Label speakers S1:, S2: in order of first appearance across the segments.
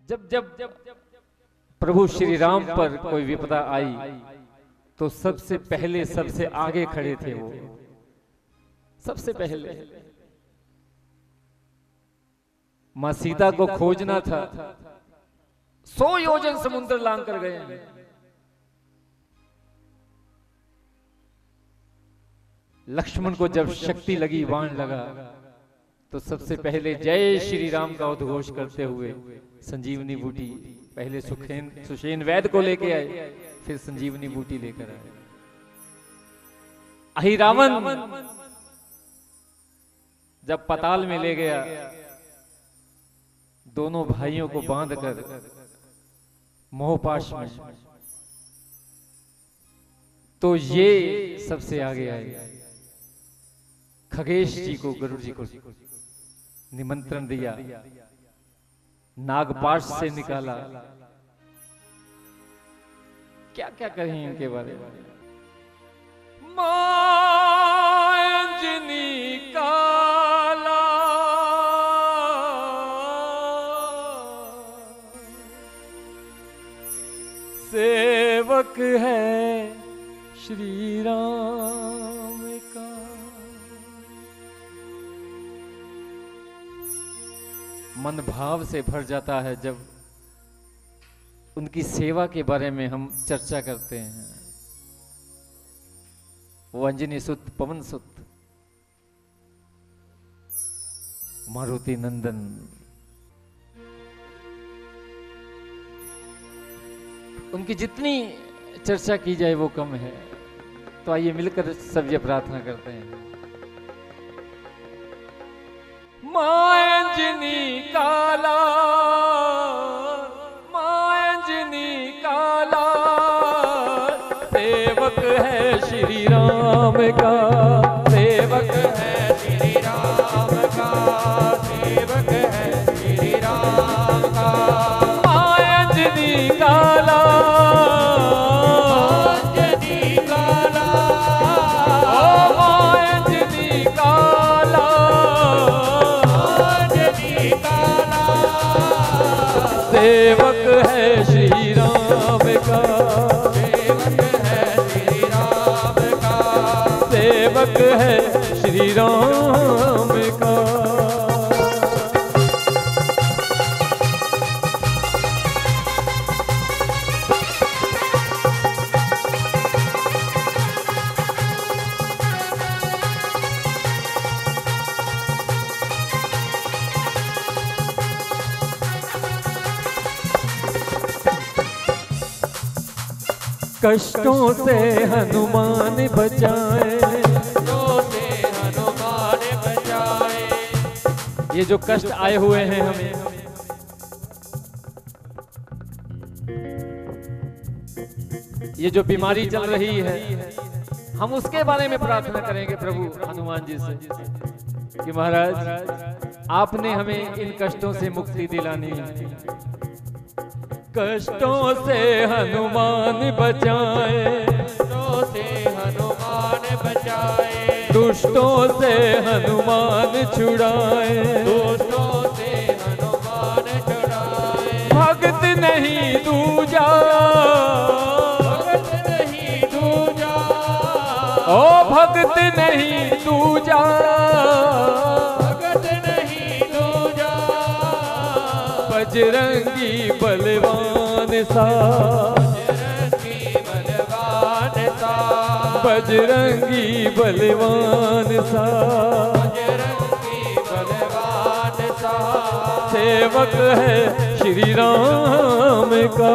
S1: जब जब प्रभु श्री राम पर कोई विपदा आई तो सबसे पहले सबसे आगे खड़े थे वो, सबसे पहले। मां सीता को खोजना था, 100 योजन समुद्र लांग कर गए हैं। लक्ष्मण को जब शक्ति लगी, बाण लगा, तो सबसे पहले जय श्री राम का उद्घोष करते हुए संजीवनी बूटी, पहले सुषेण वैद्य को लेके आए, फिर संजीवनी बूटी लेकर आए। अहिरावण जब पताल में ले गया, दोनों भाइयों को बांधकर मोहपाश में, तो ये सबसे आगे आए। खगेश जी को, गरुड़ जी को निमंत्रण दिया, नागपाश से निकाला। क्या क्या करें इनके बारे में। मांजनी काला सेवक है श्री राम का। मन भाव से भर जाता है जब उनकी सेवा के बारे में हम चर्चा करते हैं। वो अंजनी सुत, पवन सुत, मारुति नंदन, उनकी जितनी चर्चा की जाए वो कम है। तो आइए मिलकर सब ये प्रार्थना करते हैं। मांजनी काला, मांजनी काला सेवक है श्री राम का, सेवक है श्री राम का, सेवक है श्री राम का। मांजनी काला, मांजनी काला, ओ मांजनी काला, सेवक है श्री राम का, सेवक है श्री राम का, सेवक है श्री राम का। कष्टों से हनुमान बचाए, कष्टों से हनुमान बचाए। ये जो कष्ट आए हुए हैं हमें, ये जो बीमारी चल रही है, हम उसके बारे में प्रार्थना करेंगे प्रभु हनुमान जी से कि महाराज आपने हमें इन कष्टों से मुक्ति दिलानी है। कष्टों से हनुमान बचाए, कष्टों से हनुमान बचाए, दुष्टों से हनुमान छुड़ाए, दुष्टों से हनुमान छुड़ाए। भगत नहीं दूजा, भगत नहीं दूजा, ओ भगत नहीं दूजा, भगत नहीं दूजा। बजरंगी बलवान सा, बजरंगी बलवान सा, बजरंगी बलवान सा, बजरंगी बलवान सा। सेवक है श्री राम का।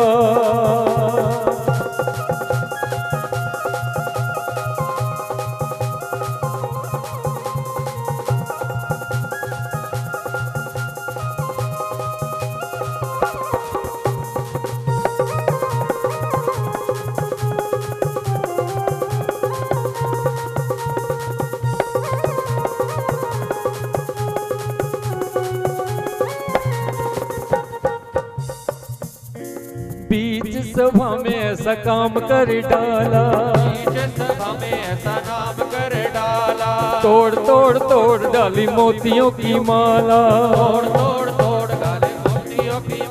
S1: बीच सभा में ऐसा काम कर डाला, बीच सभा में ऐसा काम कर डाला। तोड़ तोड़ तोड़ डाली मोतियों की माला, तोड़ तोड़ तोड़ डाली मोतियों की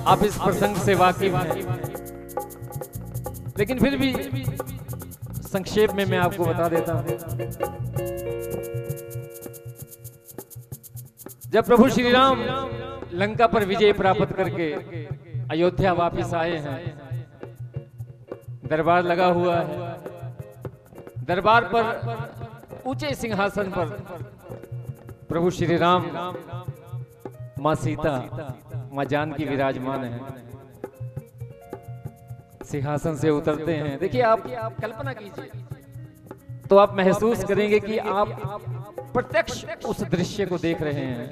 S1: आप इस प्रसंग से वाकिफ हैं, लेकिन फिर भी संक्षेप में मैं आपको बता देता हूं। जब प्रभु श्री राम लंका पर विजय प्राप्त करके अयोध्या वापस आए हैं, दरबार लगा हुआ है। दरबार पर ऊंचे सिंहासन पर प्रभु श्री राम, मां सीता, मां जानकी विराजमान है। सिंहासन से उतरते हैं। देखिए, आप कल्पना कीजिए तो आप महसूस करेंगे कि आप प्रत्यक्ष उस दृश्य को देख रहे हैं।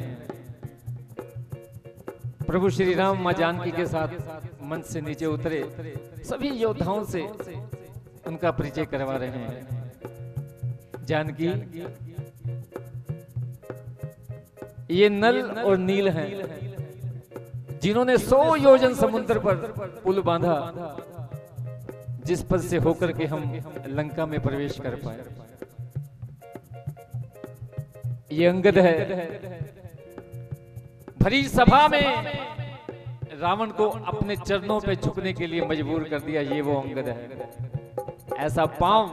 S1: प्रभु श्री राम मां जानकी के साथ मंच से नीचे उतरे, सभी योद्धाओं से उनका परिचय करवा रहे हैं। जानकी, ये नल और नील हैं, जिन्होंने 100 योजन समुद्र पर पुल बांधा, जिस पद से होकर के हम लंका में प्रवेश कर पाए। ये अंगद है। भरी सभा में रावण को अपने चरणों पे झुकने के लिए मजबूर कर दिया। ये वो अंगद है। ऐसा पांव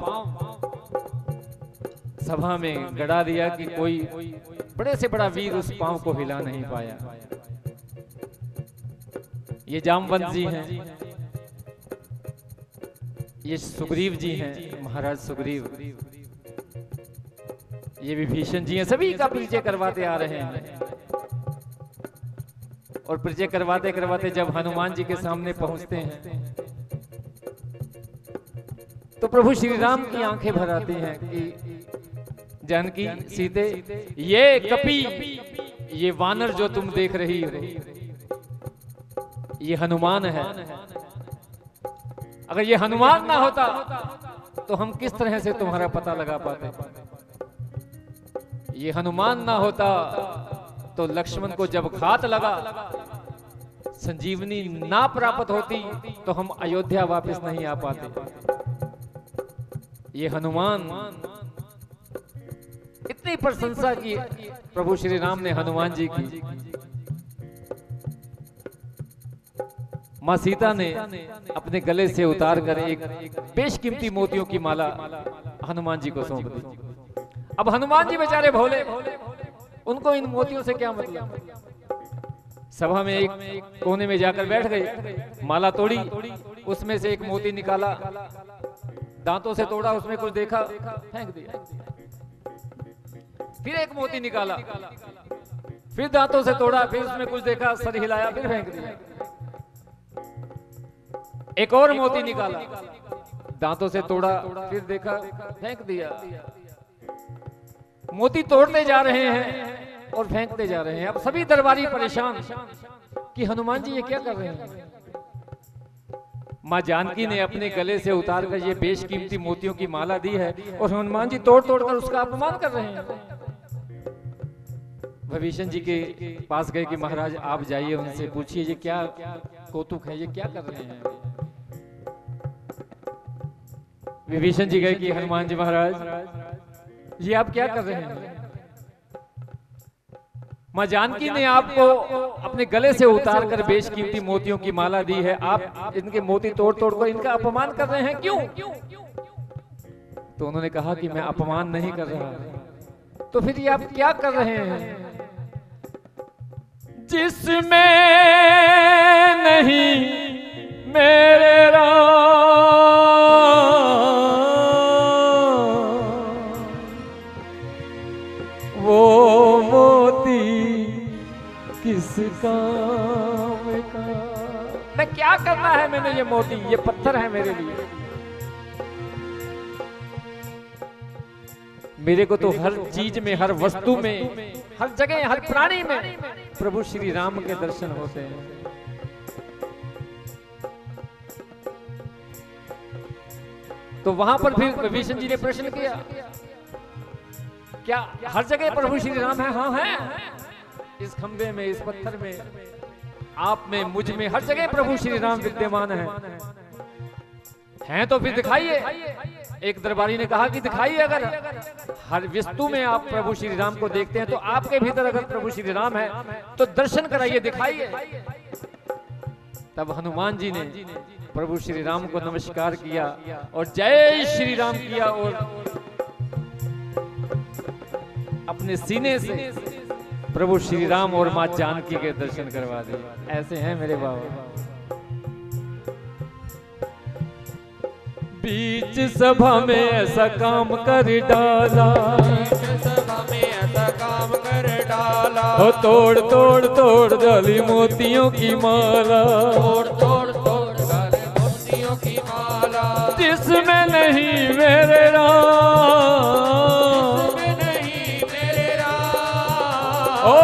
S1: सभा में गड़ा दिया कि कोई बड़े से बड़ा वीर उस पांव को हिला नहीं पाया। ये जामवंत जी हैं, ये सुग्रीव जी हैं, महाराज सुग्रीव, ये विभीषण जी हैं। सभी का परिचय करवाते आ रहे हैं। और परिचय करवाते करवाते जब हनुमान जी के सामने पहुंचते हैं तो प्रभु श्री राम की आंखें भर आती हैं कि जानकी, सीते, ये कपी, ये वानर जो तुम देख रही हो, ये हनुमान है। अगर ये हनुमान ना होता तो हम किस तरह से तुम्हारा पता लगा पाते। ये हनुमान ना होता तो लक्ष्मण को जब घात लगा, संजीवनी ना प्राप्त होती तो हम अयोध्या वापस नहीं आ पाते। ये हनुमान, इतनी प्रशंसा की प्रभु श्री राम ने हनुमान जी की। मां सीता ने अपने गले से उतार कर एक बेशकीमती मोतियों की माला हनुमान जी को सौंप दी। अब हनुमान जी बेचारे भोले, उनको इन मोतियों से क्या मतलब। सभा में एक कोने में जाकर बैठ गए, माला तोड़ी, उसमें से एक मोती निकाला, दांतों से तोड़ा, उसमें कुछ देखा, फेंक दिया। फिर एक मोती निकाला, फिर दांतों से तोड़ा, फिर उसमें कुछ देखा, सर हिलाया, फिर फेंक दिया। एक और मोती निकाला, दांतों से तोड़ा, फिर देखा, फेंक दिया। मोती तोड़ते जा रहे हैं और फेंकते जा रहे हैं। अब सभी दरबारी परेशान कि हनुमान जी ये क्या कर रहे हैं। मां जानकी ने अपने गले से उतार कर ये बेशकीमती मोतियों की माला दी है और हनुमान जी तोड़ तोड़ कर उसका अपमान कर रहे हैं। विभीषण जी के पास गए कि महाराज आप जाइए, उनसे पूछिए ये क्या कौतुक है, ये क्या कर रहे हैं। विभीषण जी गए कि हनुमान जी महाराज ये आप क्या कर रहे हैं। मां जानकी ने आपको अपने गले से उतार कर बेशकीमती मोतियों की माला दी है, आप इनके मोती तोड़ तोड़ कर इनका अपमान कर रहे हैं, क्यों। तो उन्होंने कहा कि मैं अपमान नहीं कर रहा। तो फिर ये आप क्या कर रहे हैं। जिसमें नहीं मेरे राम, वो मोती किस काम का। मैं क्या करना है, मैंने ये मोती, ये पत्थर है मेरे लिए। मेरे को तो हर चीज में, हर वस्तु में, हर जगह, हर प्राणी में प्रभु श्री राम के दर्शन होते हैं। तो वहां पर फिर विभीषण जी ने प्रश्न किया, क्या हर जगह प्रभु श्री राम है। हाँ है, इस खंबे में, इस पत्थर में, आप में, मुझ में, हर जगह प्रभु श्री राम विद्यमान हैं तो फिर दिखाइए। एक दरबारी ने कहा कि दिखाइए, अगर हर वस्तु में आप प्रभु श्री राम को देखते हैं, तो आपके भीतर अगर प्रभु श्री राम है तो दर्शन कराइए, दिखाइए। तब हनुमान जी ने प्रभु श्री राम को नमस्कार किया और जय श्री राम किया और अपने सीने से प्रभु श्री राम और मां जानकी के दर्शन करवा दिए। ऐसे हैं मेरे बाबा। बीच सभा में ऐसा काम कर डाला,
S2: बीच सभा में ऐसा काम कर डाला,
S1: हो तोड़ तोड़ तोड़ डाली मोतियों की माला,
S2: तोड़ तोड़ तोड़ डाले मोतियों की माला,
S1: जिसमें नहीं मेरे राम,
S2: जिसमें नहीं मेरे राम,
S1: ओ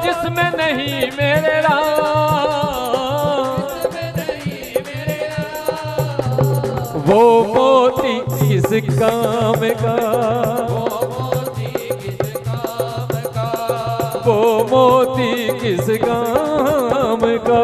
S1: जिसमें नहीं मेरे राम,
S2: जिसमें नहीं मेरे राम,
S1: वो मोती किस काम का,
S2: वो मोती किस काम का,
S1: वो मोती किस काम का।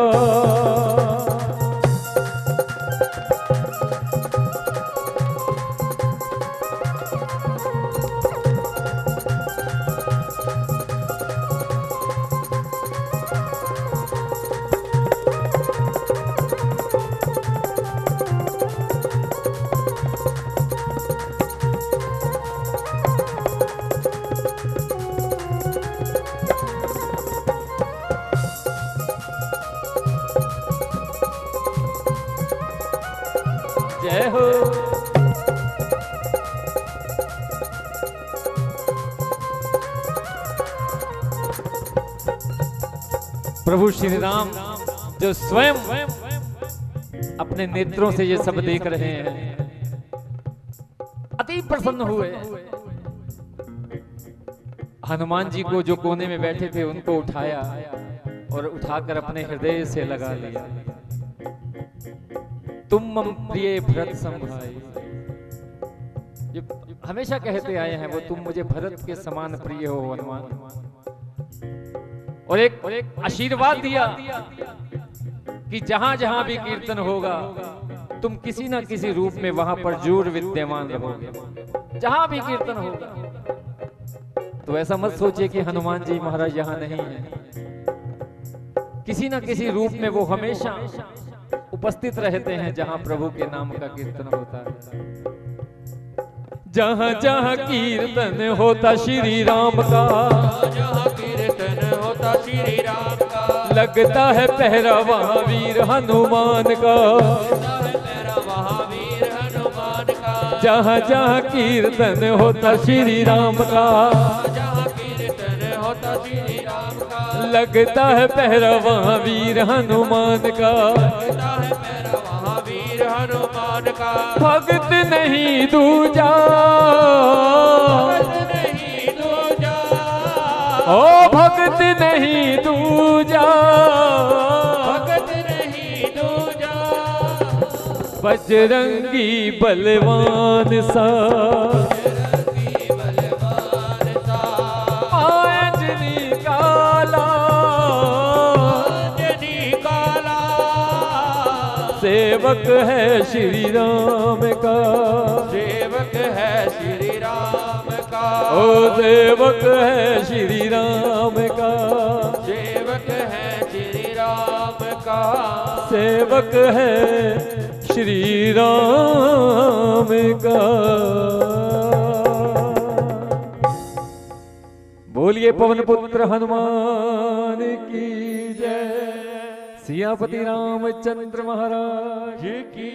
S1: जय हो। प्रभु श्री राम जो स्वयं अपने नेत्रों से ये सब देख रहे हैं, अति प्रसन्न हुए। हनुमान जी को जो कोने में बैठे थे उनको उठाया और उठाकर अपने हृदय से लगा लिया। तुम मम प्रिय भरत समभाई, जो हमेशा कहते आए हैं वो तुम मुझे भरत के समान प्रिय हो हनुमान। और एक आशीर्वाद दिया कि जहां जहां भी कीर्तन होगा तुम किसी ना किसी रूप में वहां पर जरूर विद्यमान रहोगे, जहां भी कीर्तन होगा। तो ऐसा मत सोचिए कि हनुमान जी महाराज यहाँ नहीं है, किसी ना किसी रूप में वो हमेशा उपस्थित रहते हैं जहां प्रभु के नाम का कीर्तन होता है। जहां जहां कीर्तन होता श्री राम का,
S2: जहाँ कीर्तन होता श्री राम का,
S1: लगता है पहरा वहां वीर हनुमान का।
S2: लगता है मेरा वहाँ वीर हनुमान का,
S1: जहां जहां कीर्तन होता श्री राम का,
S2: जहाँ कीर्तन होता श्री राम का,
S1: लगता है पहरा वहां वीर हनुमान का।
S2: लगता है मेरा वहाँ वीर हनुमान का,
S1: भगत नहीं दूजा,
S2: भगत नहीं दूजा,
S1: ओ भगत नहीं दूजा,
S2: भगत नहीं दूजा,
S1: बजरंगी बलवान सा,
S2: बजरंगी बलवान सा,
S1: अंजनी काला,
S2: अंजनी काला,
S1: सेवक है श्री राम का।
S2: सेवक है श्री राम का,
S1: ओ सेवक है श्री राम का,
S2: सेवक है श्री राम का,
S1: सेवक है श्री राम का। बोलिए पवन पुत्र हनुमान की जय, सियापति रामचंद्र महाराज
S2: की